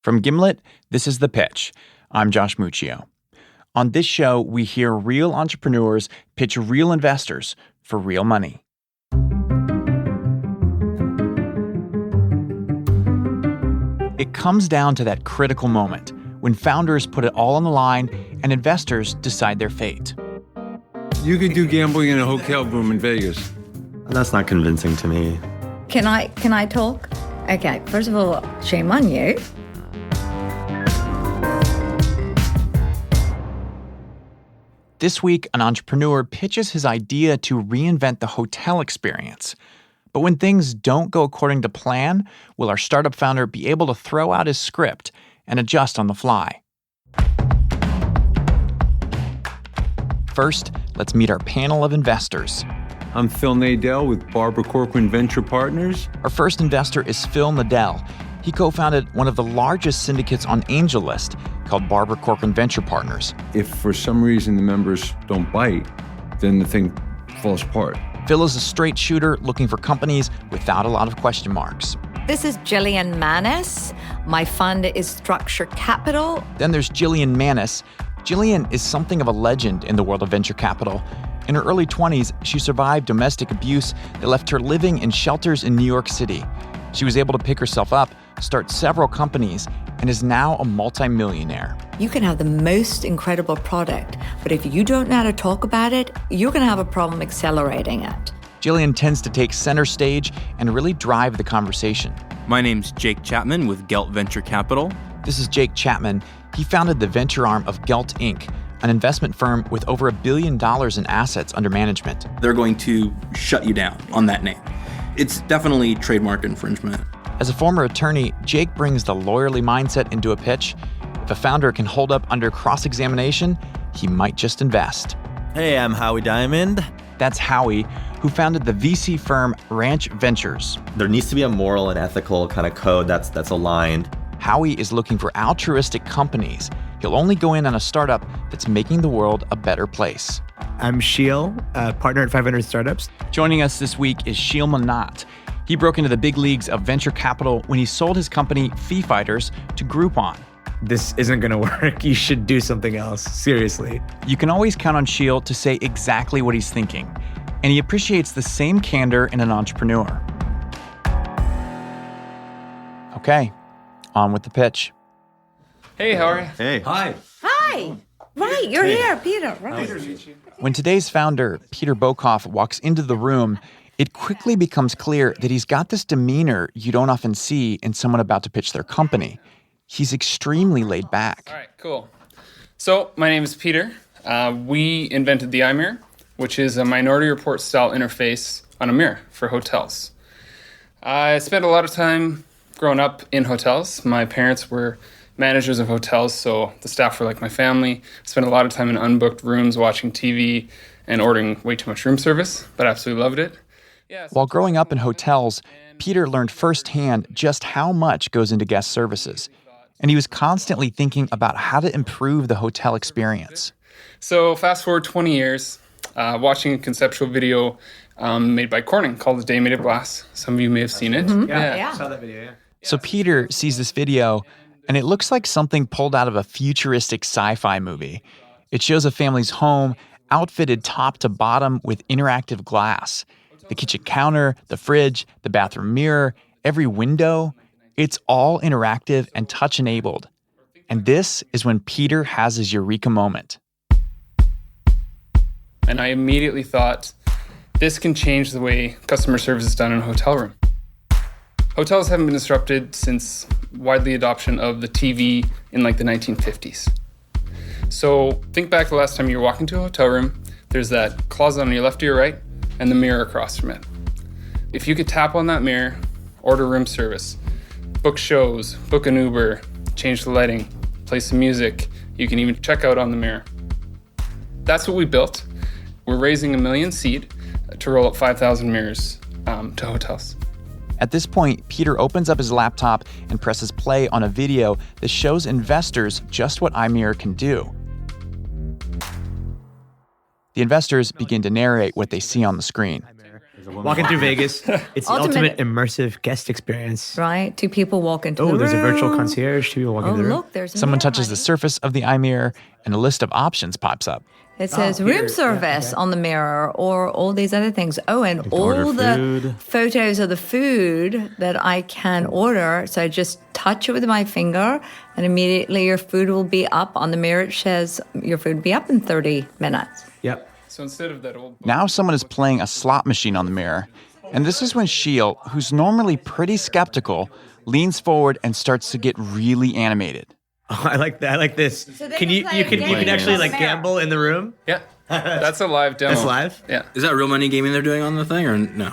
From Gimlet, this is The Pitch. I'm Josh Muccio. On this show, we hear real entrepreneurs pitch real investors for real money. It comes down to that critical moment when founders put it all on the line and investors decide their fate. You could do gambling in a hotel room in Vegas. That's not convincing to me. Can I talk? Okay, first of all, shame on you. This week, an entrepreneur pitches his idea to reinvent the hotel experience. But when things don't go according to plan, will our startup founder be able to throw out his script and adjust on the fly? First, let's meet our panel of investors. I'm Phil Nadell with Barbara Corcoran Venture Partners. Our first investor is Phil Nadell. He co-founded one of the largest syndicates on AngelList called Barbara Corcoran Venture Partners. If for some reason the members don't bite, then the thing falls apart. Phil is a straight shooter looking for companies without a lot of question marks. This is Jillian Manis. My fund is Structure Capital. Then there's Jillian Manis. Jillian is something of a legend in the world of venture capital. In her early 20s, she survived domestic abuse that left her living in shelters in New York City. She was able to pick herself up, start several companies, and is now a multimillionaire. You can have the most incredible product, but if you don't know how to talk about it, you're going to have a problem accelerating it. Jillian tends to take center stage and really drive the conversation. My name's Jake Chapman with Gelt Venture Capital. This is Jake Chapman. He founded the venture arm of Gelt Inc., an investment firm with over $1 billion in assets under management. They're going to shut you down on that name. It's definitely trademark infringement. As a former attorney, Jake brings the lawyerly mindset into a pitch. If a founder can hold up under cross-examination, he might just invest. Hey, I'm Howie Diamond. That's Howie, who founded the VC firm Ranch Ventures. There needs to be a moral and ethical kind of code that's aligned. Howie is looking for altruistic companies. He'll only go in on a startup that's making the world a better place. I'm Sheil, a partner at 500 Startups. Joining us this week is Sheil Manat. He broke into the big leagues of venture capital when he sold his company, Fee Fighters, to Groupon. This isn't going to work. You should do something else. Seriously. You can always count on Sheil to say exactly what he's thinking, and he appreciates the same candor in an entrepreneur. Okay, on with the pitch. Hey, how are you? Hey. Hi. Hi. Right, you're here, Peter. Right. When today's founder, Pieter Boekhoff, walks into the room, it quickly becomes clear that he's got this demeanor you don't often see in someone about to pitch their company. He's extremely laid back. All right, cool. So my name is Peter. We invented the iMirror, which is a Minority Report style interface on a mirror for hotels. I spent a lot of time growing up in hotels. My parents were managers of hotels, so the staff were like my family. I spent a lot of time in unbooked rooms watching TV and ordering way too much room service, but absolutely loved it. While growing up in hotels, Peter learned firsthand just how much goes into guest services. And he was constantly thinking about how to improve the hotel experience. So fast forward 20 years, watching a conceptual video made by Corning called The Day Made of Glass. Some of you may have seen it. Mm-hmm. Yeah. I saw that video, yeah. So Peter sees this video, and it looks like something pulled out of a futuristic sci-fi movie. It shows a family's home outfitted top to bottom with interactive glass. The kitchen counter, the fridge, the bathroom mirror, every window, it's all interactive and touch-enabled. And this is when Peter has his eureka moment. And I immediately thought, this can change the way customer service is done in a hotel room. Hotels haven't been disrupted since widely adoption of the TV in like the 1950s. So think back the last time you were walking to a hotel room, there's that closet on your left or your right, and the mirror across from it. If you could tap on that mirror, order room service, book shows, book an Uber, change the lighting, play some music, you can even check out on the mirror. That's what we built. We're raising $1 million seed to roll out 5,000 mirrors to hotels. At this point, Peter opens up his laptop and presses play on a video that shows investors just what iMirror can do. The investors begin to narrate what they see on the screen. Walking through Vegas, it's the ultimate immersive guest experience. Right? Two people walk into the room. Oh, there's a virtual concierge. Two people walk into the room. Look, there's a Someone mirror, touches the honey. surface of the iMirror, and a list of options pops up. It says room service on the mirror or all these other things. Oh, and all the food. photos of the food that I can order. So I just touch it with my finger and immediately your food will be up on the mirror. It says your food will be up in 30 minutes. Yep. So instead of that old Now someone is playing a slot machine on the mirror. And this is when Sheil, who's normally pretty skeptical, leans forward and starts to get really animated. Oh, I like that. I like this. So they Can can you play you a can game actually on the like mirror. gamble in the room? Yeah, that's a live demo. That's live? Yeah, Is that real money gaming they're doing on the thing or no?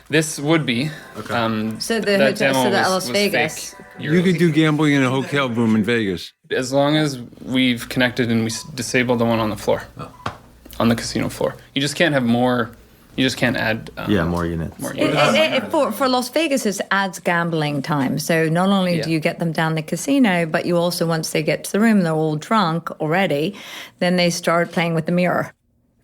this would be. So the that hotel, demo so the was- Las was Vegas. fake. You could do gambling in a hotel room in Vegas. As long as we've connected and we disable the one on the floor, on the casino floor. You just can't have more. You just can't add. More units. More units. For Las Vegas, it adds gambling time. So not only do Yeah. you get them down the casino, but you also, once they get to the room, they're all drunk already, then they start playing with the mirror.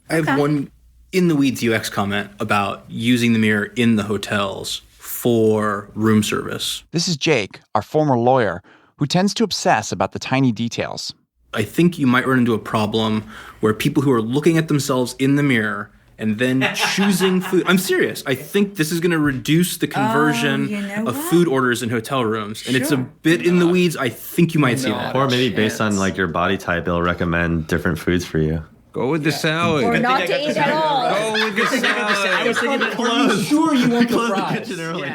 I have one in the weeds UX comment about using the mirror in the hotels for room service. This is Jake, our former lawyer, who tends to obsess about the tiny details. I think you might run into a problem where people who are looking at themselves in the mirror and then choosing food. I'm serious. I think this is going to reduce the conversion you know of what? food orders in hotel rooms. And it's a bit in the weeds. I think you might see No. that. Or maybe based on Chance. like your body type, it'll recommend different foods for you. Go with the salad. Or not to eat at all. Go with the salad. I was thinking about clothes. Sure, you want the Close the fries. kitchen early.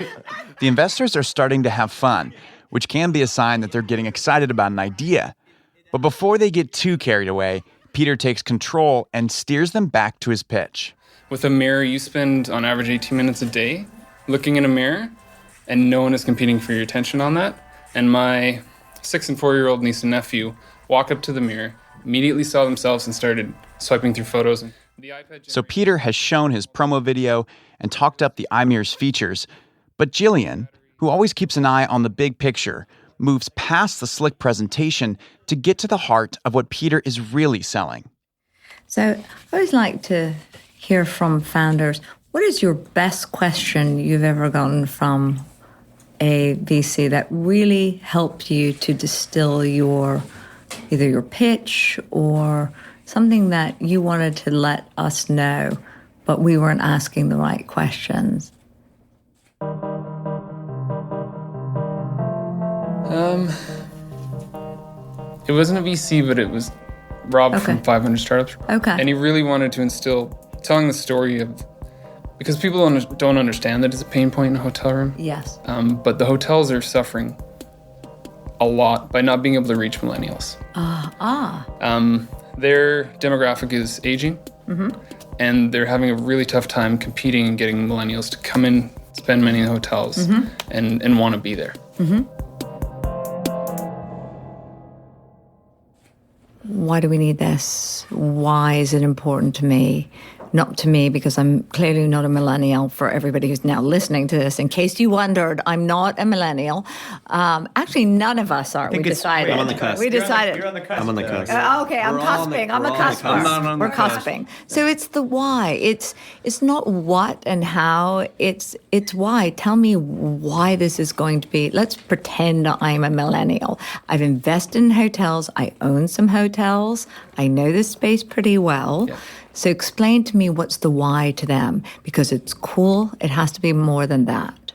The investors are starting to have fun, which can be a sign that they're getting excited about an idea. But before they get too carried away, Pieter takes control and steers them back to his pitch. With a mirror, you spend on average 18 minutes a day looking in a mirror, and no one is competing for your attention on that. And my 6 and 4-year-old niece and nephew walked up to the mirror, immediately saw themselves, and started swiping through photos. The iPad So Pieter has shown his promo video and talked up the iMirror's features. But Jillian, who always keeps an eye on the big picture, moves past the slick presentation to get to the heart of what Pieter is really selling. So I always like to hear from founders, what is your best question you've ever gotten from a VC that really helped you to distill either your pitch or something that you wanted to let us know, but we weren't asking the right questions? It wasn't a VC, but it was Rob Okay. from 500 Startups. Okay. And he really wanted to instill, telling the story of, because people don't understand that it's a pain point in a hotel room. Yes. But the hotels are suffering a lot by not being able to reach millennials. Their demographic is aging, and they're having a really tough time competing and getting millennials to come in, spend money in hotels, and want to be there. Why do we need this? Why is it important to me? Not to me, because I'm clearly not a millennial. For everybody who's now listening to this, in case you wondered, I'm not a millennial. Actually, none of us are. We decided. I'm on the cusp. We decided. You're on the cusp. I'm on the cusp. Okay, I'm We're all on the- cusping. I'm a we're all on the cusper. cusp. I'm not on the We're cusp. cusping. So it's the why. It's not what and how. It's why. Tell me why this is going to be. Let's pretend I'm a millennial. I've invested in hotels. I own some hotels. I know this space pretty well. Yeah. So explain to me what's the why to them, because it's cool. It has to be more than that.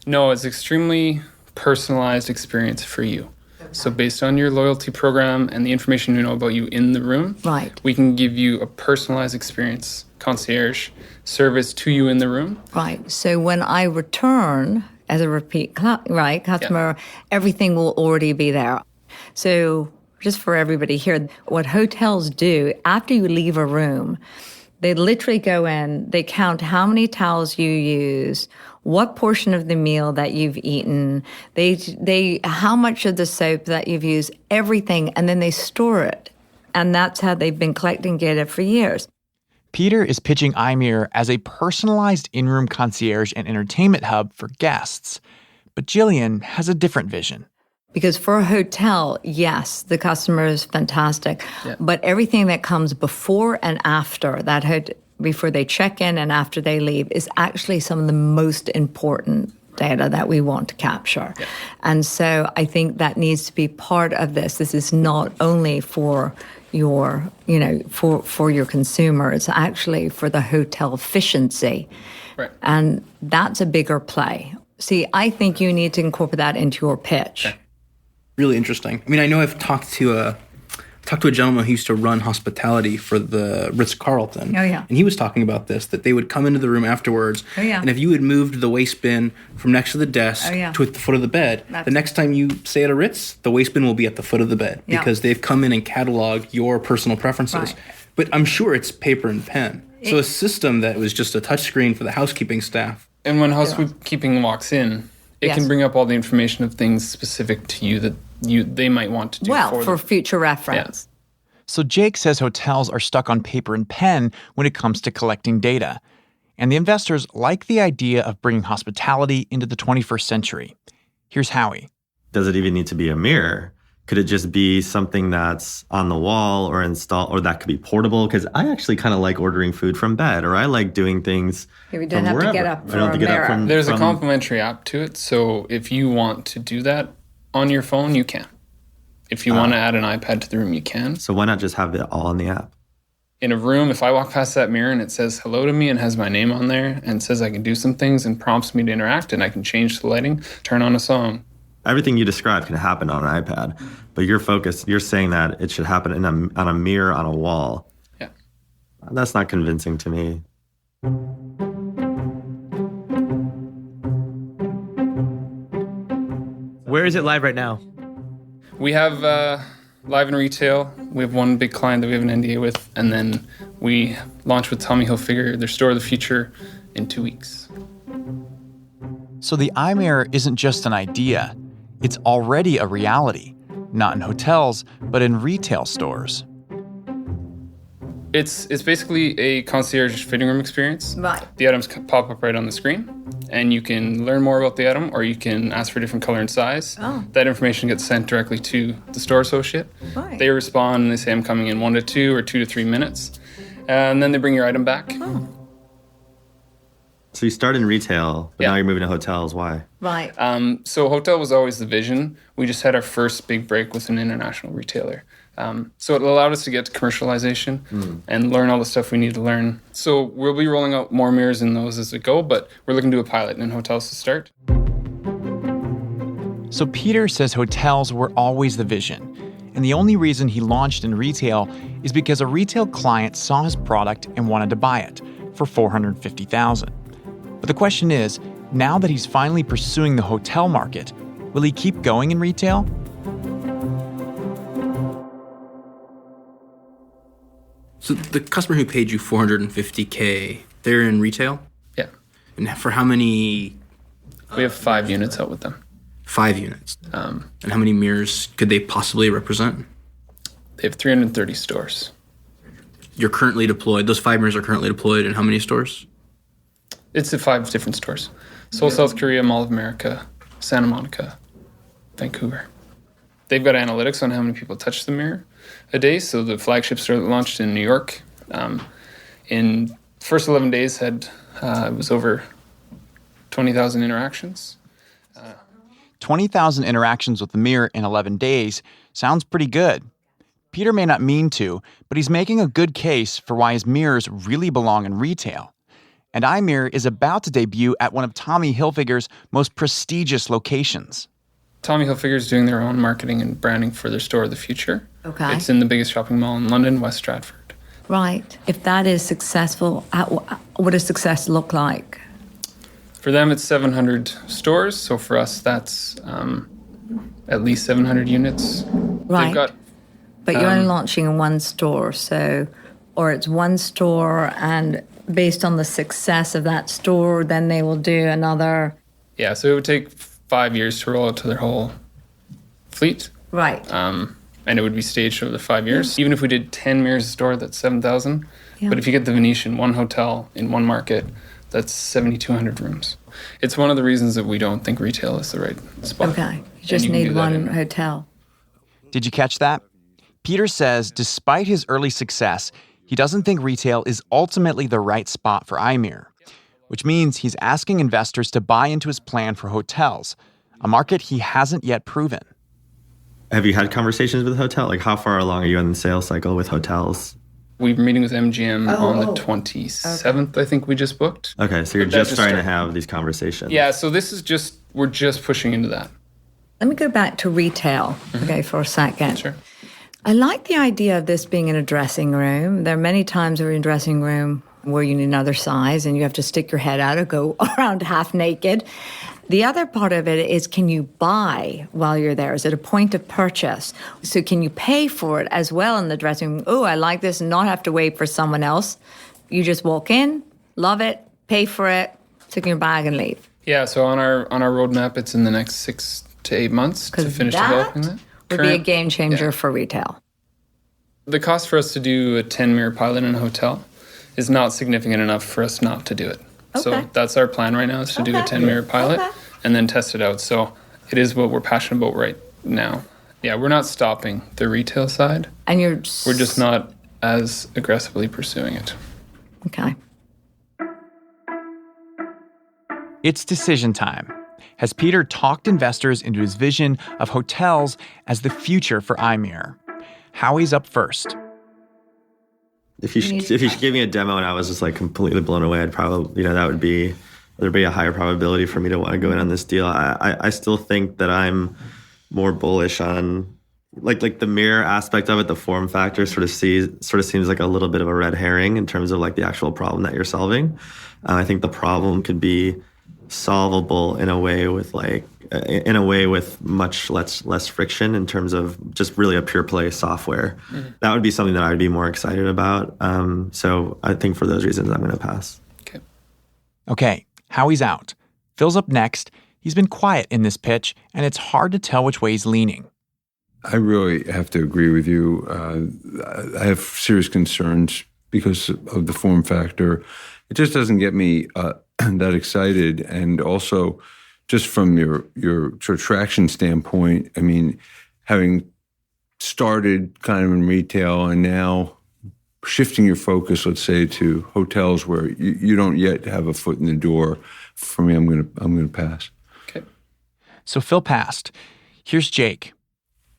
No, it's extremely personalized experience for you. So based on your loyalty program and the information we know about you in the room, Right. we can give you a personalized experience, concierge service to you in the room. Right. So when I return as a repeat customer, everything will already be there. So just for everybody here, what hotels do after you leave a room, they literally go in, they count how many towels you use, what portion of the meal that you've eaten, they how much of the soap that you've used, everything, and then they store it. And that's how they've been collecting data for years. Pieter is pitching iMirror as a personalized in-room concierge and entertainment hub for guests. But Jillian has a different vision. Because for a hotel, yes, the customer is fantastic, but everything that comes before and after that, before they check in and after they leave is actually some of the most important data that we want to capture. Yeah. And so I think that needs to be part of this. This is not only for your, for your consumer, it's actually for the hotel efficiency. Right. And that's a bigger play. See, I think you need to incorporate that into your pitch. Okay. Really interesting. I mean, I know I've talked to a gentleman who used to run hospitality for the Ritz-Carlton. Oh, yeah. And he was talking about this, that they would come into the room afterwards. Oh, yeah. And if you had moved the waste bin from next to the desk to at the foot of the bed, the next time you stay at a Ritz, the waste bin will be at the foot of the bed because they've come in and cataloged your personal preferences. Right. But I'm sure it's paper and pen. So a system that was just a touchscreen for the housekeeping staff. And when housekeeping walks in, it can bring up all the information of things specific to you that they might want to do for future reference. Yeah. So Jake says hotels are stuck on paper and pen when it comes to collecting data. And the investors like the idea of bringing hospitality into the 21st century. Here's Howie. Does it even need to be a mirror? Could it just be something that's on the wall or installed, or that could be portable? Because I actually kind of like ordering food from bed, or I like doing things we don't have to get up for a mirror. There's a complimentary app to it, so if you want to do that on your phone, you can. If you want to add an iPad to the room, you can. So why not just have it all in the app? In a room, if I walk past that mirror and it says hello to me and has my name on there and says I can do some things and prompts me to interact and I can change the lighting, turn on a song. Everything you described can happen on an iPad, but you're saying that it should happen on a mirror on a wall. Yeah. That's not convincing to me. Where is it live right now? We have live in retail. We have one big client that we have an NDA with, and then we launch with Tommy Hilfiger, their store of the future, in 2 weeks. So the iMirror isn't just an idea. It's already a reality, not in hotels, but in retail stores. It's basically a concierge fitting room experience. Right. The items pop up right on the screen, and you can learn more about the item, or you can ask for a different color and size. Oh. That information gets sent directly to the store associate. Right. They respond and they say, I'm coming in 1 to 2 or 2 to 3 minutes. And then they bring your item back. Oh. So you start in retail, but now you're moving to hotels. Why? Right. So hotel was always the vision. We just had our first big break with an international retailer. So it allowed us to get to commercialization and learn all the stuff we need to learn. So we'll be rolling out more mirrors in those as we go, but we're looking to do a pilot in hotels to start. So Pieter says hotels were always the vision. And the only reason he launched in retail is because a retail client saw his product and wanted to buy it for $450,000. But the question is, now that he's finally pursuing the hotel market, will he keep going in retail? So the customer who paid you $450K, they're in retail? Yeah. And for how many? We have 5 units out with them. 5 units. And how many mirrors could they possibly represent? They have 330 stores. You're currently deployed. Those 5 mirrors are currently deployed in how many stores? It's at 5 different stores. Seoul, South Korea, Mall of America, Santa Monica, Vancouver. They've got analytics on how many people touch the mirror a day. So the flagship store that launched in New York, in first 11 days it was over 20,000 interactions. 20,000 interactions with the mirror in 11 days sounds pretty good. Pieter may not mean to, but he's making a good case for why his mirrors really belong in retail. And iMirror is about to debut at one of Tommy Hilfiger's most prestigious locations. Tommy Hilfiger is doing their own marketing and branding for their store of the future. Okay. It's in the biggest shopping mall in London, West Stratford. Right. If that is successful, what does success look like? For them, it's 700 stores. So for us, that's at least 700 units. Right. But you're only launching in one store, or it's one store, and based on the success of that store, then they will do another. Yeah, so it would take 5 years to roll out to their whole fleet. Right. And it would be staged over the 5 years. Even if we did 10 mirrors a store, that's 7,000. Yeah. But if you get the Venetian, one hotel in one market, that's 7,200 rooms. It's one of the reasons that we don't think retail is the right spot. Okay. You just need one hotel. Did you catch that? Pieter says despite his early success, He doesn't think retail is ultimately the right spot for iMirror, which means he's asking investors to buy into his plan for hotels, a market he hasn't yet proven. Have you had conversations with hotel? Like, how far along are you in the sales cycle with hotels? We're meeting with MGM on the 27th, I think we just booked. Okay, so you're just starting to have these conversations. Yeah, so we're just pushing into that. Let me go back to retail, okay, for a second. Sure. I like the idea of this being in a dressing room. There are many times where you're in a dressing room where you need another size and you have to stick your head out or go around half naked. The other part of it is, can you buy while you're there? Is it a point of purchase? So can you pay for it as well in the dressing room? Oh, I like this, and not have to wait for someone else. You just walk in, love it, pay for it, stick in your bag and leave. Yeah, so on our roadmap, it's in the next 6 to 8 months to finish developing that. Would be a game changer for retail. The cost for us to do a 10-mirror pilot in a hotel is not significant enough for us not to do it. Okay. So that's our plan right now, is to do a 10-mirror pilot and then test it out. So it is what we're passionate about right now. Yeah, we're not stopping the retail side. And we're just not as aggressively pursuing it. Okay. It's decision time. Has Pieter talked investors into his vision of hotels as the future for iMirror? Howie's up first. If you should give me a demo and I was just like completely blown away, I'd probably, there'd be a higher probability for me to want to go in on this deal. I still think that I'm more bullish on like the mirror aspect of it. The form factor sort of seems like a little bit of a red herring in terms of like the actual problem that you're solving. I think the problem could be solvable in a way with much less friction in terms of just really a pure play software. Mm-hmm. That would be something that I'd be more excited about. So I think for those reasons, I'm going to pass. Okay, Howie's out. Phil's up next. He's been quiet in this pitch, and it's hard to tell which way he's leaning. I really have to agree with you. I have serious concerns because of the form factor. It just doesn't get me that excited. And also, just from your sort of traction standpoint, I mean, having started kind of in retail and now shifting your focus, let's say, to hotels where you don't yet have a foot in the door, for me, I'm gonna pass. Okay. So Phil passed. Here's Jake.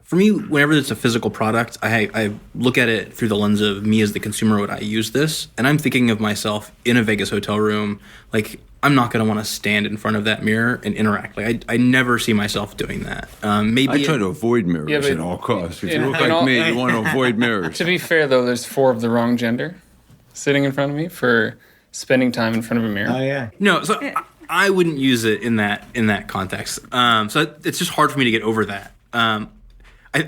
For me, whenever it's a physical product, I look at it through the lens of me as the consumer. Would I use this? And I'm thinking of myself in a Vegas hotel room. Like, I'm not going to want to stand in front of that mirror and interact. Like, I never see myself doing that. Maybe I try to avoid mirrors at all costs. If you look like me, you want to avoid mirrors. To be fair, though, there's 4 of the wrong gender sitting in front of me for spending time in front of a mirror. Oh, yeah. No, so I wouldn't use it in that context. So it's just hard for me to get over that.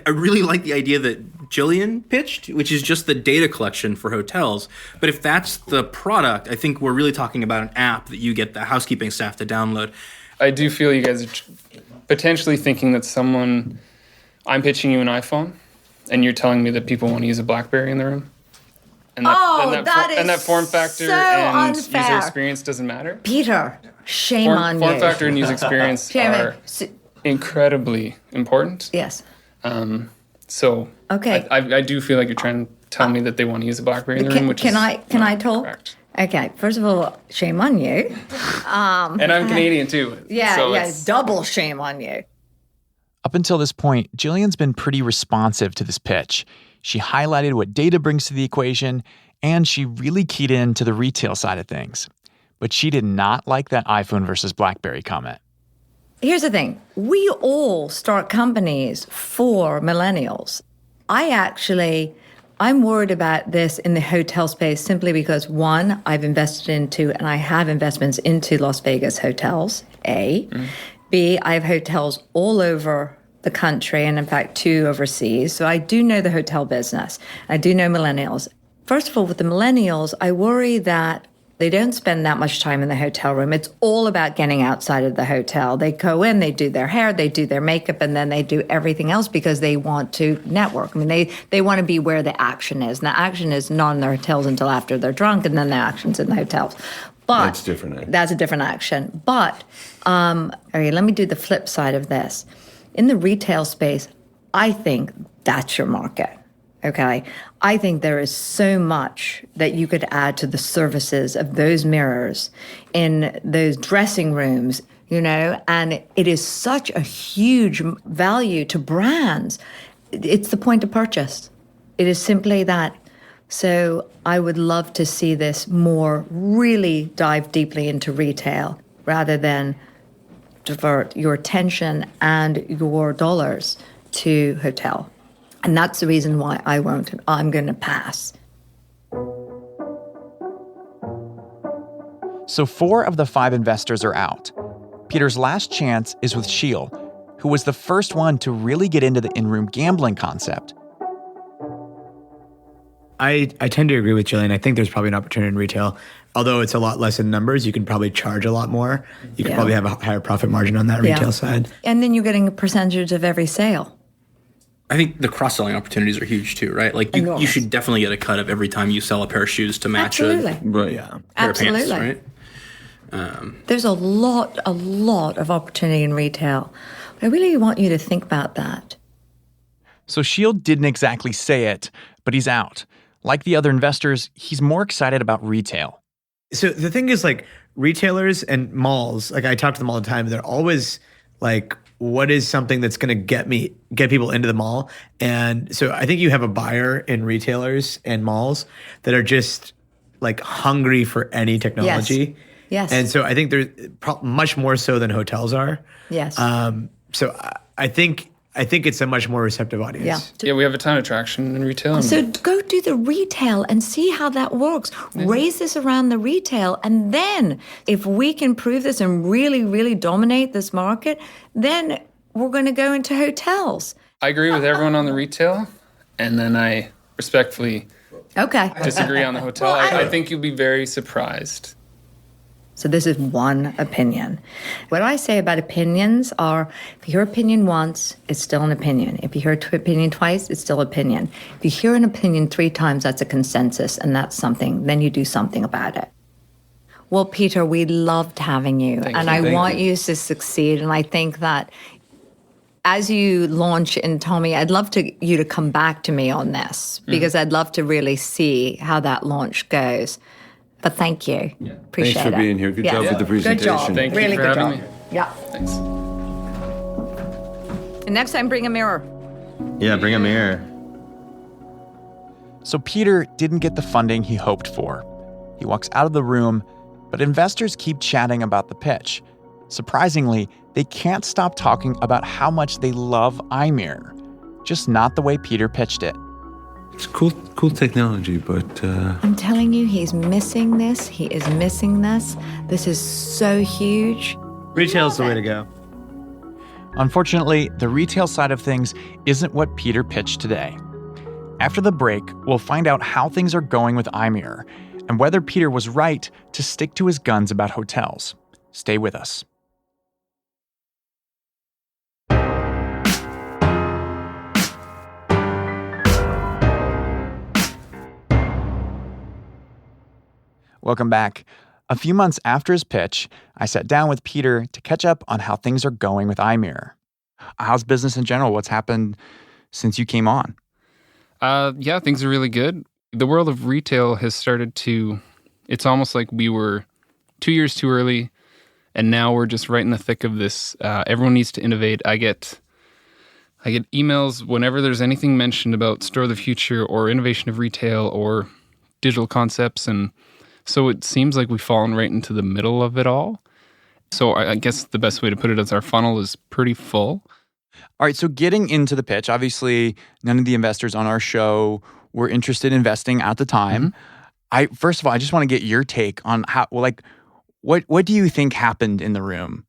I really like the idea that Jillian pitched, which is just the data collection for hotels. But if that's the product, I think we're really talking about an app that you get the housekeeping staff to download. I do feel you guys are potentially thinking that I'm pitching you an iPhone, and you're telling me that people want to use a BlackBerry in the room. And that form factor so and unfair. User experience doesn't matter. Peter, shame on you. Form factor and user experience are incredibly important. Yes. So okay. I do feel like you're trying to tell me that they want to use a BlackBerry in the room, which can I talk? Correct. Okay, first of all, shame on you. And I'm Canadian too. Yeah, double shame on you. Up until this point, Jillian's been pretty responsive to this pitch. She highlighted what data brings to the equation, and she really keyed in to the retail side of things. But she did not like that iPhone versus BlackBerry comment. Here's the thing. We all start companies for millennials. I'm worried about this in the hotel space simply because, one, I've invested into, and I have investments into Las Vegas hotels, A. Mm. B, I have hotels all over the country, and in fact, 2 overseas. So I do know the hotel business. I do know millennials. First of all, with the millennials, I worry that they don't spend that much time in the hotel room. It's all about getting outside of the hotel. They go in, they do their hair, they do their makeup, and then they do everything else because they want to network. I mean, they want to be where the action is. And the action is not in their hotels until after they're drunk, and then the action's in the hotels. But that's different. That's a different action. But, okay, let me do the flip side of this. In the retail space, I think that's your market. Okay. I think there is so much that you could add to the services of those mirrors in those dressing rooms, and it is such a huge value to brands. It's the point of purchase. It is simply that. So I would love to see this more really dive deeply into retail rather than divert your attention and your dollars to hotel. And that's the reason why I won't. I'm going to pass. So 4 of the 5 investors are out. Peter's last chance is with Sheil, who was the first one to really get into the in-room gambling concept. I tend to agree with Jillian. I think there's probably an opportunity in retail. Although it's a lot less in numbers, you can probably charge a lot more. You can probably have a higher profit margin on that retail side. And then you're getting a percentage of every sale. I think the cross-selling opportunities are huge too, right? Like you should definitely get a cut of every time you sell a pair of shoes to match a pair of pants, right? There's a lot of opportunity in retail. I really want you to think about that. So Sheil didn't exactly say it, but he's out. Like the other investors, he's more excited about retail. So the thing is, like, retailers and malls, like I talk to them all the time, they're always like, what is something that's going to get people into the mall? And so I think you have a buyer in retailers and malls that are just like hungry for any technology. Yes. And so I think they're much more so than hotels are. Yes. So I think it's a much more receptive audience. Yeah, we have a ton of traction in retail. So go do the retail and see how that works. Raise this around the retail. And then if we can prove this and really, really dominate this market, then we're going to go into hotels. I agree with everyone on the retail. And then I respectfully disagree on the hotel. I think you'll be very surprised. So this is one opinion. What I say about opinions are, if you hear opinion once, it's still an opinion. If you hear opinion twice, it's still opinion. If you hear an opinion 3 times, that's a consensus, and that's something. Then you do something about it. Well, Peter, we loved having you. I want you to succeed. And I think that as you launch in Tommy, I'd love you to come back to me on this, because I'd love to really see how that launch goes. But thank you. Yeah. Appreciate it. Thanks for being here. Good job with the presentation. Good job. Thank you really for good having job. me. Yeah. Thanks. And next time, bring a mirror. Yeah, bring a mirror. So Peter didn't get the funding he hoped for. He walks out of the room, but investors keep chatting about the pitch. Surprisingly, they can't stop talking about how much they love iMirror, just not the way Peter pitched it. It's cool technology, but... I'm telling you, he's missing this. He is missing this. This is so huge. Retail's the way to go. Unfortunately, the retail side of things isn't what Peter pitched today. After the break, we'll find out how things are going with iMirror and whether Peter was right to stick to his guns about hotels. Stay with us. Welcome back. A few months after his pitch, I sat down with Peter to catch up on how things are going with iMirror. How's business in general? What's happened since you came on? Yeah, things are really good. The world of retail has started to, it's almost like we were 2 years too early, and now we're just right in the thick of this. Everyone needs to innovate. I get emails whenever there's anything mentioned about Store of the Future or innovation of retail or digital concepts, and so it seems like we've fallen right into the middle of it all. So I guess the best way to put it is our funnel is pretty full. All right, so getting into the pitch, obviously none of the investors on our show were interested in investing at the time. First of all, I just want to get your take on how, what do you think happened in the room?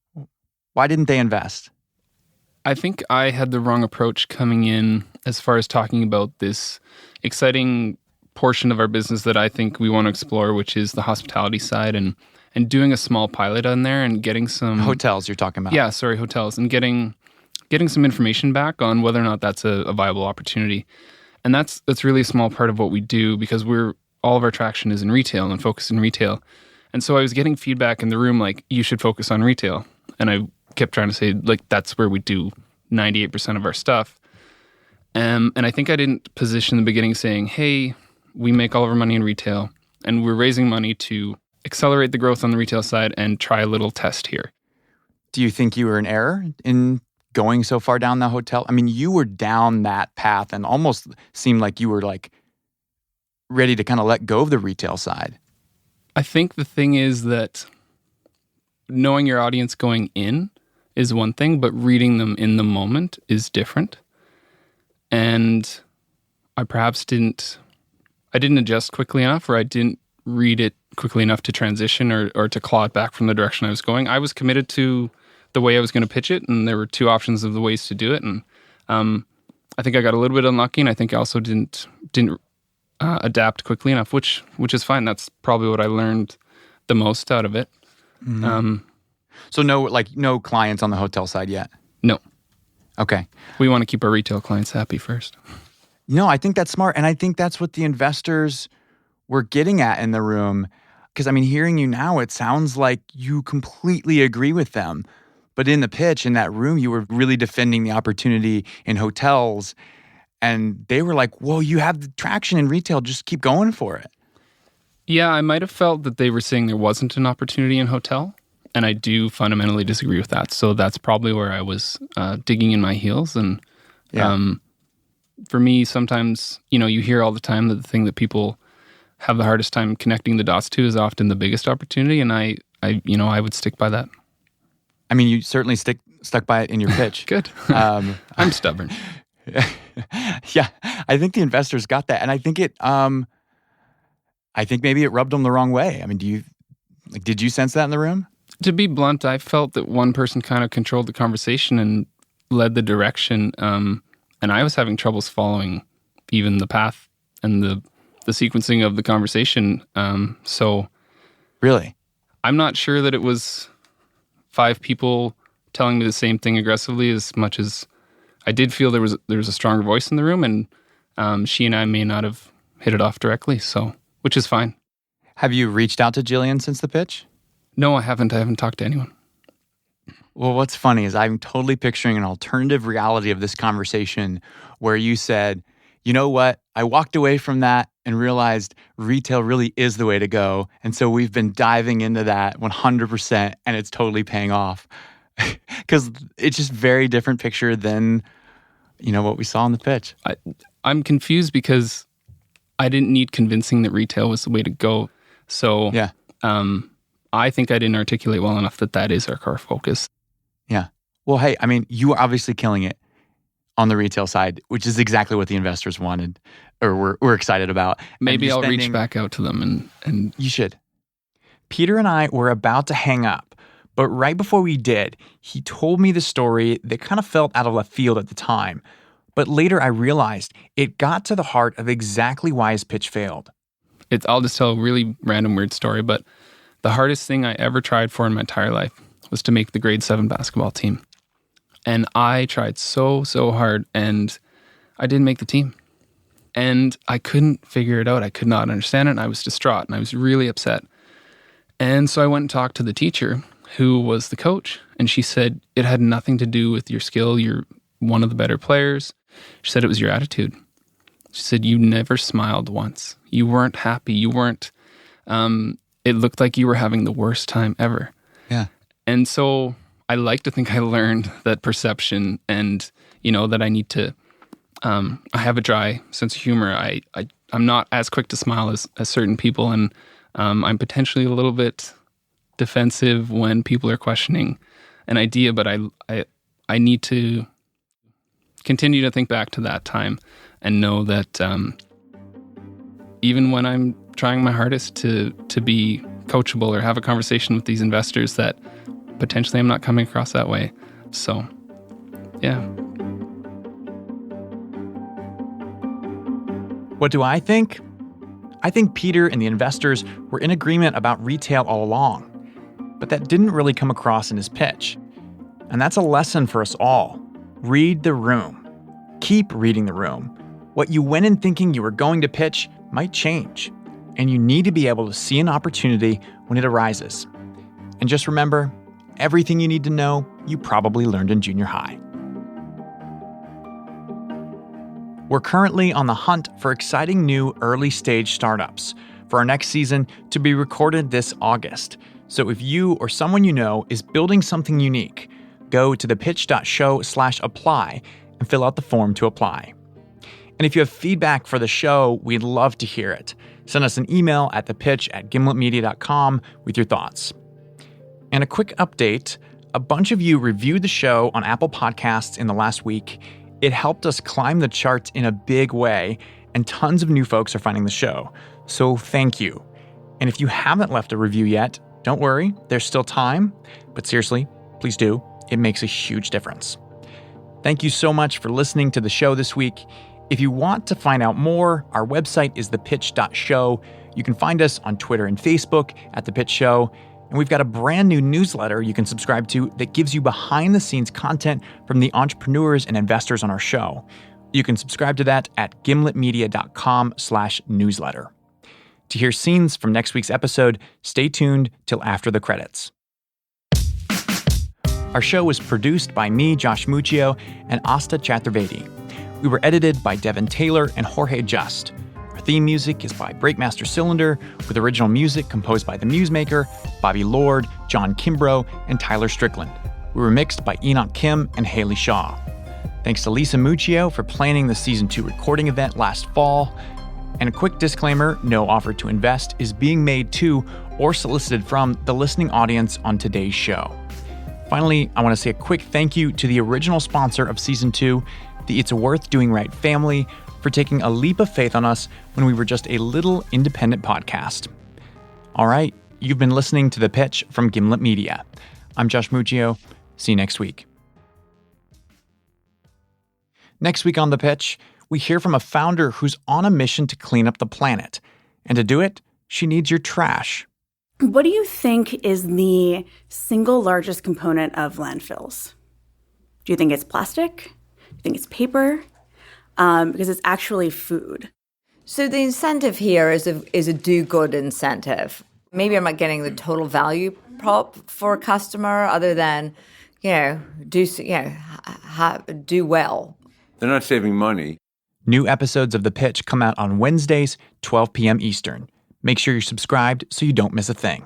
Why didn't they invest? I think I had the wrong approach coming in as far as talking about this exciting portion of our business that I think we want to explore, which is the hospitality side, and doing a small pilot on there and getting some... Hotels you're talking about. Yeah, sorry, hotels. And getting some information back on whether or not that's a viable opportunity. And that's really a small part of what we do, because all of our traction is in retail and focused in retail. And so I was getting feedback in the room like, you should focus on retail. And I kept trying to say, like, that's where we do 98% of our stuff. And I think I didn't position in the beginning saying, hey, we make all of our money in retail and we're raising money to accelerate the growth on the retail side and try a little test here. Do you think you were in error in going so far down the hotel? I mean, you were down that path and almost seemed like you were like ready to kind of let go of the retail side. I think the thing is that knowing your audience going in is one thing, but reading them in the moment is different. And I perhaps didn't adjust quickly enough, or I didn't read it quickly enough to transition or to claw it back from the direction I was going. I was committed to the way I was going to pitch it, and there were two options of the ways to do it. And I think I got a little bit unlucky, and I think I also didn't adapt quickly enough, which is fine. That's probably what I learned the most out of it. Mm-hmm. So no clients on the hotel side yet? No. Okay. We want to keep our retail clients happy first. No, I think that's smart. And I think that's what the investors were getting at in the room. Because, I mean, hearing you now, it sounds like you completely agree with them. But in the pitch, in that room, you were really defending the opportunity in hotels. And they were like, whoa, you have the traction in retail. Just keep going for it. Yeah, I might have felt that they were saying there wasn't an opportunity in hotel. And I do fundamentally disagree with that. So that's probably where I was digging in my heels. And for me, sometimes, you hear all the time that the thing that people have the hardest time connecting the dots to is often the biggest opportunity. And I would stick by that. I mean, you certainly stuck by it in your pitch. Good. I'm stubborn. Yeah, I think the investors got that. And I think I think maybe it rubbed them the wrong way. I mean, did you sense that in the room? To be blunt, I felt that one person kind of controlled the conversation and led the direction, and I was having troubles following even the path and the sequencing of the conversation. So, really, I'm not sure that it was 5 people telling me the same thing aggressively as much as I did feel there was a stronger voice in the room, and she and I may not have hit it off directly. So, which is fine. Have you reached out to Jillian since the pitch? No, I haven't. I haven't talked to anyone. Well, what's funny is I'm totally picturing an alternative reality of this conversation where you said, you know what? I walked away from that and realized retail really is the way to go. And so we've been diving into that 100% and it's totally paying off. Because it's just very different picture than, what we saw in the pitch. I'm confused because I didn't need convincing that retail was the way to go. So yeah. I think I didn't articulate well enough that is our core focus. Yeah. Well, hey, I mean, you are obviously killing it on the retail side, which is exactly what the investors wanted or were excited about. Maybe I'll reach back out to them and you should. Pieter and I were about to hang up, but right before we did, he told me the story that kind of felt out of left field at the time. But later I realized it got to the heart of exactly why his pitch failed. I'll just tell a really random weird story, but the hardest thing I ever tried for in my entire life was to make the grade 7 basketball team. And I tried so hard and I didn't make the team. And I couldn't figure it out. I could not understand it. And I was distraught and I was really upset. And so I went and talked to the teacher who was the coach. And she said, it had nothing to do with your skill. You're one of the better players. She said it was your attitude. She said, you never smiled once. You weren't happy. You weren't... it looked like you were having the worst time ever. Yeah. And so I like to think I learned that perception and, that I need to, I have a dry sense of humor. I'm not as quick to smile as certain people. And I'm potentially a little bit defensive when people are questioning an idea, but I need to continue to think back to that time and know that even when I'm trying my hardest to be coachable or have a conversation with these investors, that potentially I'm not coming across that way. So, yeah. What do I think? I think Pieter and the investors were in agreement about retail all along, but that didn't really come across in his pitch. And that's a lesson for us all. Read the room. Keep reading the room. What you went in thinking you were going to pitch might change. And you need to be able to see an opportunity when it arises. And just remember, everything you need to know, you probably learned in junior high. We're currently on the hunt for exciting new early-stage startups for our next season to be recorded this August. So if you or someone you know is building something unique, go to thepitch.show/apply and fill out the form to apply. And if you have feedback for the show, we'd love to hear it. Send us an email at thepitch@gimletmedia.com with your thoughts. And a quick update, a bunch of you reviewed the show on Apple Podcasts in the last week. It helped us climb the charts in a big way, and tons of new folks are finding the show. So thank you. And if you haven't left a review yet, don't worry, there's still time. But seriously, please do. It makes a huge difference. Thank you so much for listening to the show this week. If you want to find out more, our website is thepitch.show. You can find us on Twitter and Facebook at The Pitch Show. And we've got a brand new newsletter you can subscribe to that gives you behind-the-scenes content from the entrepreneurs and investors on our show. You can subscribe to that at gimletmedia.com/newsletter. To hear scenes from next week's episode, stay tuned till after the credits. Our show was produced by me, Josh Muccio, and Asta Chaturvedi. We were edited by Devin Taylor and Jorge Just. Our theme music is by Breakmaster Cylinder, with original music composed by The Musemaker, Bobby Lord, John Kimbrough, and Tyler Strickland. We were mixed by Enoch Kim and Haley Shaw. Thanks to Lisa Muccio for planning the Season 2 recording event last fall. And a quick disclaimer, no offer to invest is being made to or solicited from the listening audience on today's show. Finally, I want to say a quick thank you to the original sponsor of Season 2, the It's Worth Doing Right family, for taking a leap of faith on us when we were just a little independent podcast. All right, you've been listening to The Pitch from Gimlet Media. I'm Josh Muccio. See you next week. Next week on The Pitch, we hear from a founder who's on a mission to clean up the planet. And to do it, she needs your trash. What do you think is the single largest component of landfills? Do you think it's plastic? Do you think it's paper? Because it's actually food. So the incentive here is a do-good incentive. Maybe I'm not getting the total value prop for a customer other than, do well. They're not saving money. New episodes of The Pitch come out on Wednesdays, 12 p.m. Eastern. Make sure you're subscribed so you don't miss a thing.